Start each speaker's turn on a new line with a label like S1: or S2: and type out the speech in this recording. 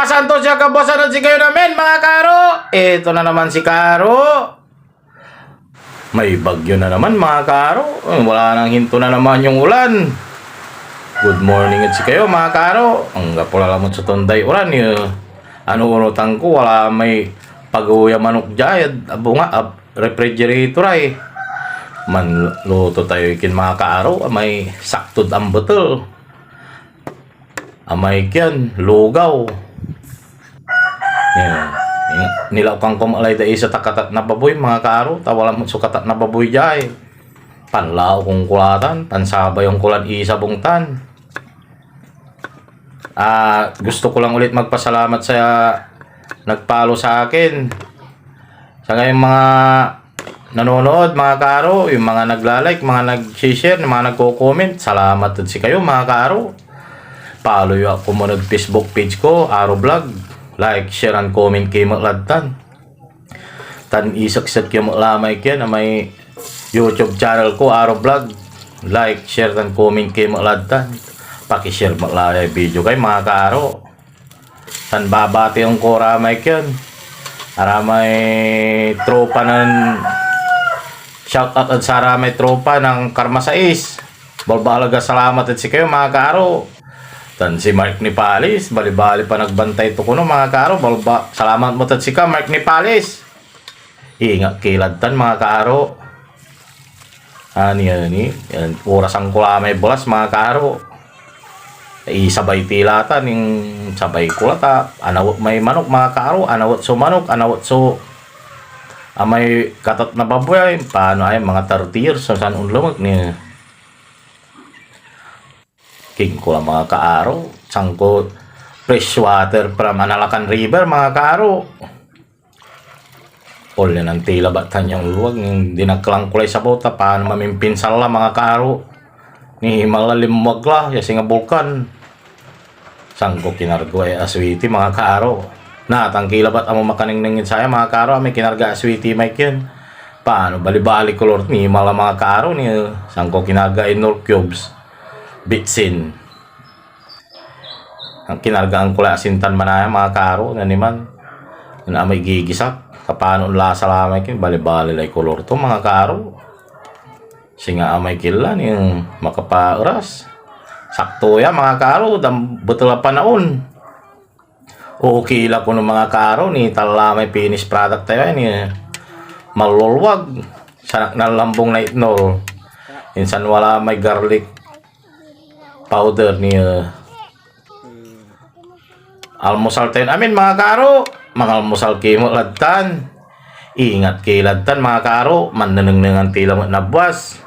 S1: Masanto siya kabasan at si kayo namin mga karo. Ito na naman si Karo. May bagyo na naman mga karo. Wala nang hinto na naman yung ulan. Good morning at si kayo mga karo. Ang gapula lamot sa tonday ulan yun. Ano unutan ko wala may pag-uya manok jayad. Abo nga refrigerator ay. Manluto tayo ikin mga karo. May saktod ang botol. Amay kyan lugaw. Yeah. Nilaw kang kumalay da isa takatat na baboy mga karo. Tawala mo sukatat na baboy jay. Panlao kong kulatan. Pansabay yung kulan isa bungtan. Gusto ko lang ulit magpasalamat sa nagpalo sa akin. Sa ngayon mga nanonood mga karo. Yung mga naglalike, mga nag-share, mga nagko-comment. Salamat din si kayo mga karo. Follow ako mo nag Facebook page ko, Aro Vlog. Like, share, and comment kayo maladtan. Tan isakset kayo malamay kaya na may YouTube channel ko, Aro Vlog. Like, share, and comment kayo maladtan. Paki-share malalay video kay mga karo. Tan babati yung koramay kyan. Aramay tropa ng shout out at sa aramay tropa ng Karma 6. Balbalaga salamat at si kayo mga karo. Tan si Mark ni Palis, bali-bali pa nagbantay to kuno mga karo. Salamat mo tat si ka Mark ni Palis. Ingat kilad tan mga karo. Ani yan oras ang kulamay bolas mga karo. Isabay tilatan yung sabay kulata. Anawot may manok mga karo, anawot so manok, anawot so amay katat na baboy. Paano ay mga 30 years sa saan unlumag ni king ko lang mga kaaro. Sangko fresh water from Analacan River mga kaaro. All yan ang tila batan yung luwag. Hindi nagkalang kulay sa bota. Paano mamimpinsal lang mga kaaro. Ni malalimwag la. Yasi nga bulkan. Sangko kinargo ay aswiti mga kaaro. Natangkila ba't amo makaningningin saya mga kaaro. May kinarga aswiti Mike yun. Paano bali-bali color ni mala mga kaaro. Ni sangko kinarga inor cubes. Bitsin. Ang kinargaan ko la asintan manaya mga karo na naman. Na may gigisak. Kapano lasa lamay kin bali-bali lay kolor to mga karo. Singa amay kilan yung makapauras. Sakto ya mga karo dam betul pa naon. Okay la ko ng mga karo ni tala may finished product tayo ni malulwag. Sanak na lambong na itnol. Insan wala may garlic powder ni almusal tayo amin mga karo. Mga almusal kayo mo ladtan. Ingat kayo ladtan mga karo. Mananang tila mo nabwas.